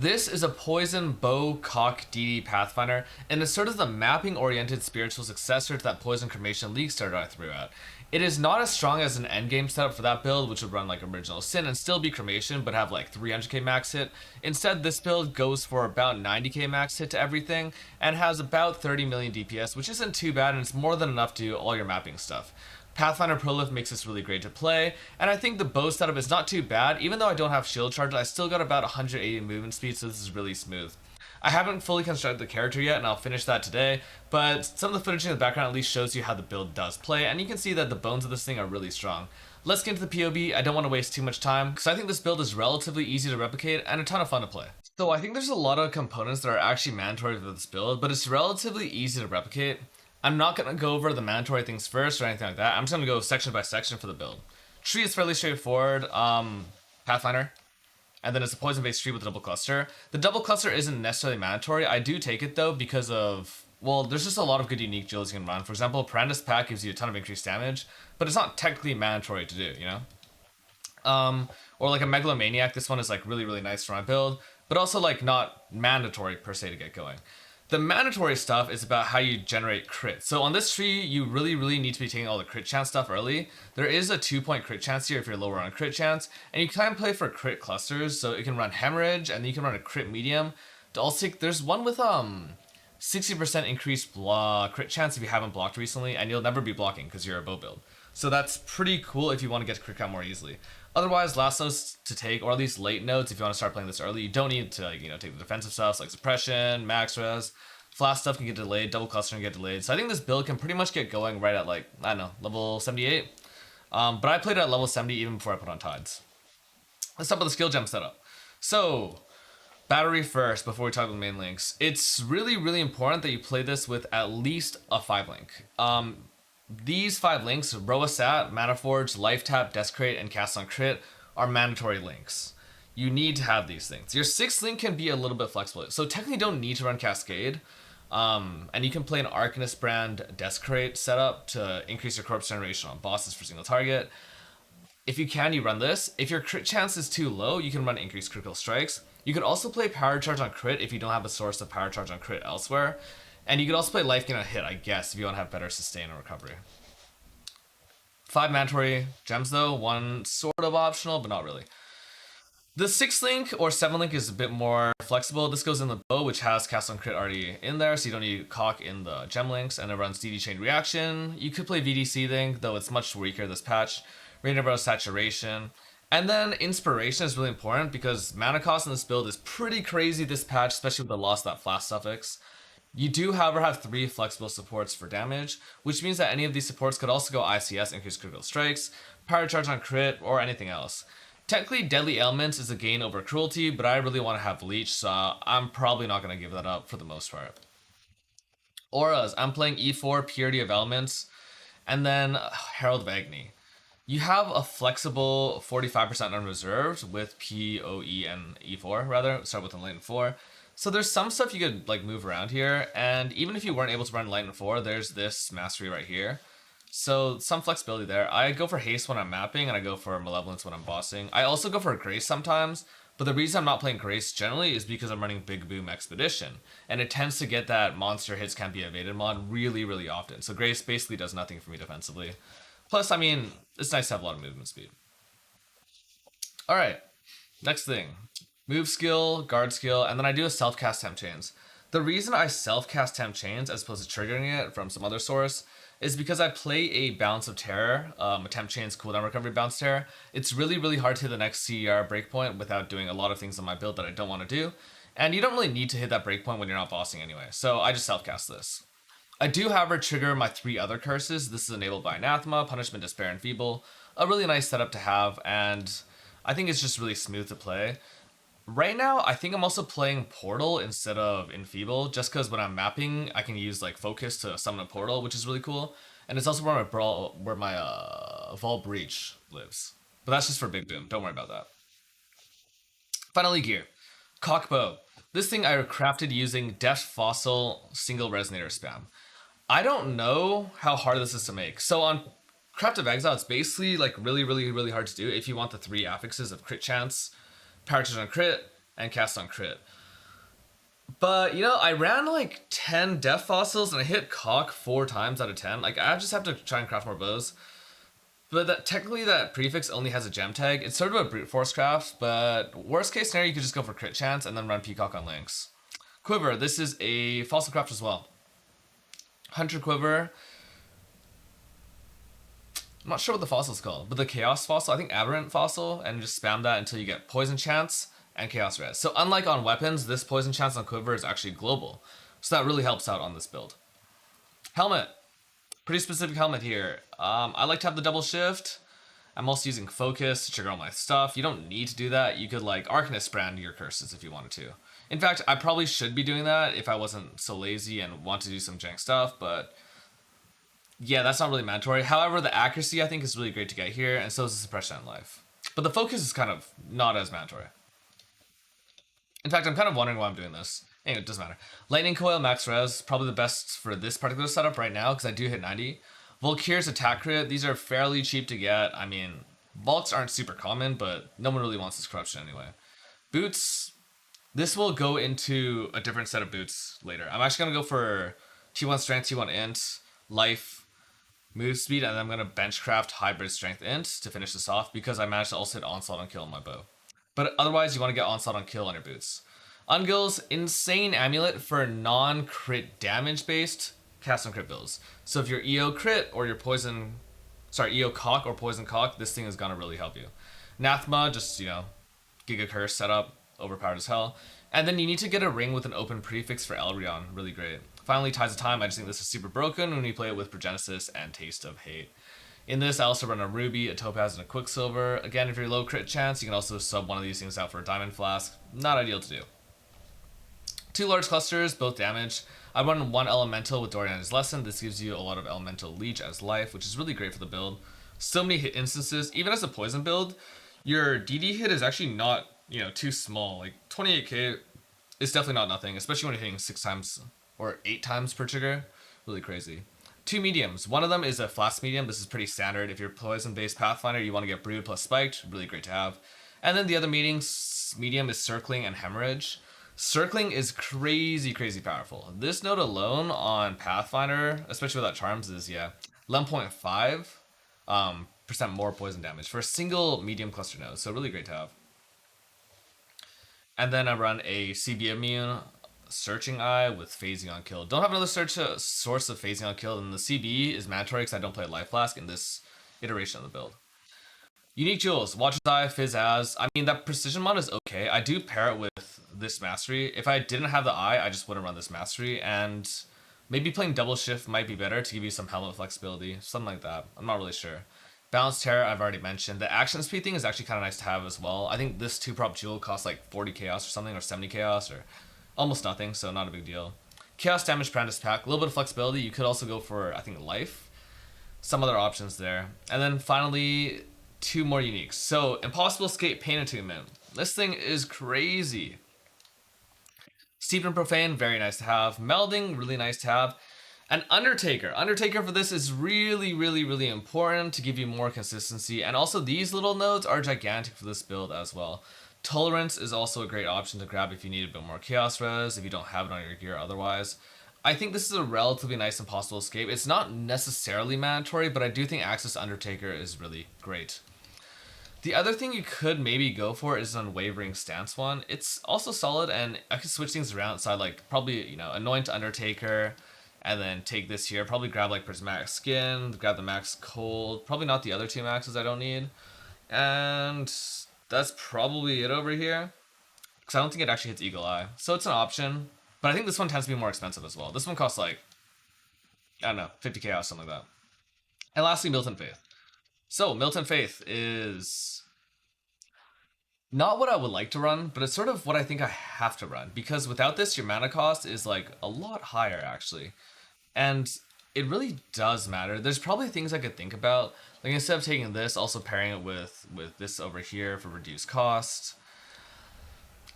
This is a poison bow CoC DD Pathfinder, and is sort of the mapping-oriented spiritual successor to that poison cremation league starter I threw out. It is not as strong as an endgame setup for that build, which would run like Original Sin and still be cremation, but have like 300k max hit. Instead, this build goes for about 90k max hit to everything, and has about 30 million DPS, which isn't too bad, and it's more than enough to do all your mapping stuff. Pathfinder Prolift makes this really great to play, and I think the bow setup is not too bad. Even though I don't have shield charge, I still got about 180 movement speed, so this is really smooth. I haven't fully constructed the character yet, and I'll finish that today, but some of the footage in the background at least shows you how the build does play, and you can see that the bones of this thing are really strong. Let's get into the POB. I don't want to waste too much time, because I think this build is relatively easy to replicate and a ton of fun to play. So I think there's a lot of components that are actually mandatory for this build, but it's relatively easy to replicate. I'm not going to go over the mandatory things first or anything like that. I'm just going to go section by section for the build. Tree is fairly straightforward. Pathfinder. And then it's a poison-based tree with a double cluster. The double cluster isn't necessarily mandatory. I do take it though because of, well, there's just a lot of good unique drills you can run. For example, Paranda's Pack gives you a ton of increased damage, but it's not technically mandatory to do, you know? Or like a Megalomaniac, this one is like really, really nice for my build, but also like not mandatory per se to get going. The mandatory stuff is about how you generate crit. So on this tree, you really, really need to be taking all the crit chance stuff early. There is a 2-point crit chance here if you're lower on crit chance, and you can play for crit clusters, so it can run hemorrhage, and then you can run a crit medium. Also, there's one with 60% increased crit chance if you haven't blocked recently, and you'll never be blocking because you're a bow build. So that's pretty cool if you want to get crit count more easily. Otherwise, last notes to take, or at least late notes if you want to start playing this early, you don't need to take the defensive stuff like suppression, max res. Flash stuff can get delayed, double clustering can get delayed. So I think this build can pretty much get going right at like, I don't know, level 78. But I played it at level 70 even before I put on Tides. Let's talk about the skill gem setup. So, battery first before we talk about the main links. It's really, really important that you play this with at least a 5 link. These 5 links, Roa Sat, Manaforged, Life Tap, Desecrate, and Cast on Crit, are mandatory links. You need to have these things. Your 6th link can be a little bit flexible. So technically you don't need to run Cascade. And you can play an Arcanist brand Desecrate setup to increase your corpse generation on bosses for single target. If you can, you run this. If your crit chance is too low, you can run increased critical strikes. You could also play Power Charge on crit if you don't have a source of Power Charge on crit elsewhere. And you could also play Life Gain on hit, I guess, if you want to have better sustain and recovery. 5 mandatory gems though, 1 sort of optional, but not really. The 6th link or 7th link is a bit more flexible. This goes in the bow, which has Cast on Crit already in there, so you don't need CoC in the gem links, and it runs DD Chain Reaction. You could play VDC thing, though it's much weaker this patch. Rainbow Saturation. And then Inspiration is really important because mana cost in this build is pretty crazy this patch, especially with the loss of that flash suffix. You do, however, have 3 flexible supports for damage, which means that any of these supports could also go ICS, Increased Critical Strikes, Power Charge on Crit, or anything else. Technically, Deadly Elements is a gain over Cruelty, but I really want to have Leech, so I'm probably not going to give that up for the most part. Auras, I'm playing E4, Purity of Elements, and then Herald of Agni. You have a flexible 45% unreserved with PoE and E4, rather. Start with Enlighten 4. So there's some stuff you could like move around here, and even if you weren't able to run Enlighten 4, there's this Mastery right here. So some flexibility there. I go for Haste when I'm mapping, and I go for Malevolence when I'm bossing. I also go for Grace sometimes, but the reason I'm not playing Grace generally is because I'm running Big Boom Expedition, and it tends to get that monster hits can't be evaded mod really, really often. So Grace basically does nothing for me defensively. Plus, I mean, it's nice to have a lot of movement speed. Alright, next thing. Move skill, guard skill, and then I do a self-cast Temp Chains. The reason I self-cast Temp Chains as opposed to triggering it from some other source is because I play a Balance of Terror, a Temp Chains cooldown recovery Balance Terror. It's really, really hard to hit the next CER breakpoint without doing a lot of things on my build that I don't want to do. And you don't really need to hit that breakpoint when you're not bossing anyway, so I just self-cast this. I do, however, trigger my 3 other curses. This is enabled by Anathema, Punishment, Despair, and Feeble. A really nice setup to have, and I think it's just really smooth to play. Right now, I think I'm also playing Portal instead of Enfeeble, just because when I'm mapping, I can use like Focus to summon a Portal, which is really cool. And it's also where my Vault Breach lives. But that's just for Big Boom, don't worry about that. Finally, gear. CoC Bow. This thing I crafted using Deft Fossil single resonator spam. I don't know how hard this is to make. So on Craft of Exile, it's basically like really, really, really hard to do if you want the 3 affixes of crit chance, Power Charge on crit, and cast on crit. But you know, I ran like 10 death fossils and I hit CoC 4 times out of 10. Like I just have to try and craft more bows. But that technically that prefix only has a gem tag. It's sort of a brute force craft, but worst case scenario you could just go for crit chance and then run Peacock on Lynx. Quiver, this is a fossil craft as well. Hunter Quiver. I'm not sure what the fossil is called, but the Chaos fossil, I think Aberrant fossil, and just spam that until you get poison chance and Chaos res. So unlike on weapons, this poison chance on Quiver is actually global. So that really helps out on this build. Helmet. Pretty specific helmet here. I like to have the double shift. I'm also using focus to trigger all my stuff. You don't need to do that. You could like Arcanist brand your curses if you wanted to. In fact, I probably should be doing that if I wasn't so lazy and want to do some jank stuff, but yeah, that's not really mandatory. However, the accuracy I think is really great to get here, and so is the suppression on life. But the focus is kind of not as mandatory. In fact, I'm kind of wondering why I'm doing this. Anyway, it doesn't matter. Lightning Coil, max res, probably the best for this particular setup right now, because I do hit 90. Volkir's attack crit, these are fairly cheap to get. I mean, Volks aren't super common, but no one really wants this corruption anyway. Boots, this will go into a different set of boots later. I'm actually going to go for T1 strength, T1 int, life, move speed, and then I'm going to benchcraft hybrid strength int to finish this off because I managed to also hit onslaught on kill on my bow. But otherwise, you want to get onslaught on kill on your boots. Ungil's insane amulet for non-crit damage based cast on crit builds. So if you're EO crit or your EO CoC or poison CoC, this thing is gonna really help you. Nathma, just Giga Curse setup, overpowered as hell. And then you need to get a ring with an open prefix for Elrion, really great. Finally, Ties of Time, I just think this is super broken when you play it with Progenesis and Taste of Hate. In this, I also run a Ruby, a Topaz, and a Quicksilver. Again, if you're low crit chance, you can also sub one of these things out for a Diamond Flask. Not ideal to do. 2 large clusters, both damage. I run 1 elemental with Dorian's Lesson. This gives you a lot of elemental leech as life, which is really great for the build. So many hit instances. Even as a poison build, your DD hit is actually not, too small. Like 28k is definitely not nothing, especially when you're hitting 6 times or 8 times per trigger. Really crazy. 2 mediums. One of them is a flask medium. This is pretty standard. If you're poison-based Pathfinder, you want to get Brood plus Spiked. Really great to have. And then the other medium is Circling and Hemorrhage. Circling is crazy, crazy powerful. This node alone on Pathfinder, especially without charms, is 11.5% more poison damage for a single medium cluster node. So really great to have. And then I run a CB immune, Searching Eye with phasing on kill. Don't have another source of phasing on kill, and the CB is mandatory because I don't play Life Flask in this iteration of the build. Unique Jewels, Watcher's Eye, Fizz Az. I mean, that Precision mod is okay. I do pair it with this Mastery. If I didn't have the Eye, I just wouldn't run this Mastery, and maybe playing Double Shift might be better to give you some helmet flexibility, something like that. I'm not really sure. Balanced Terror, I've already mentioned. The action speed thing is actually kind of nice to have as well. I think this 2-prop Jewel costs like 40 Chaos or something, or 70 Chaos, or almost nothing, so not a big deal. Chaos Damage Practice Pack, a little bit of flexibility. You could also go for, I think, Life. Some other options there. And then finally, 2 more uniques. So, Impossible Escape Pain Attunement. This thing is crazy. Steep and Profane, very nice to have. Melding, really nice to have. And Undertaker. Undertaker for this is really, really, really important to give you more consistency. And also, these little nodes are gigantic for this build as well. Tolerance is also a great option to grab if you need a bit more Chaos Res, if you don't have it on your gear otherwise. I think this is a relatively nice Impossible Escape. It's not necessarily mandatory, but I do think Access to Undertaker is really great. The other thing you could maybe go for is an Unwavering Stance one. It's also solid, and I could switch things around. So I like probably, Anoint Undertaker, and then take this here. Probably grab like Prismatic Skin, grab the Max Cold. Probably not the other 2 maxes I don't need. And that's probably it over here. Because I don't think it actually hits Eagle Eye. So it's an option. But I think this one tends to be more expensive as well. This one costs like, I don't know, 50 chaos, something like that. And lastly, Militant Faith. So, Militant Faith is not what I would like to run, but it's sort of what I think I have to run. Because without this, your mana cost is like a lot higher, actually. And it really does matter. There's probably things I could think about. Like instead of taking this, also pairing it with this over here for reduced cost.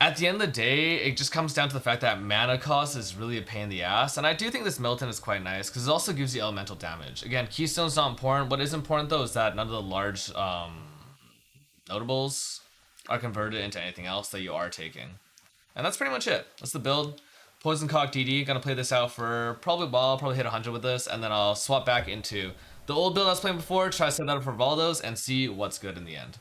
At the end of the day, it just comes down to the fact that mana cost is really a pain in the ass. And I do think this Militant is quite nice because it also gives you elemental damage. Again, Keystone's not important. What is important though is that none of the large notables are converted into anything else that you are taking. And that's pretty much it. That's the build. Poison CoC DD. Gonna play this out for probably a while. I'll probably hit 100 with this, and then I'll swap back into the old build I was playing before, try to set that up for Valdos, and see what's good in the end.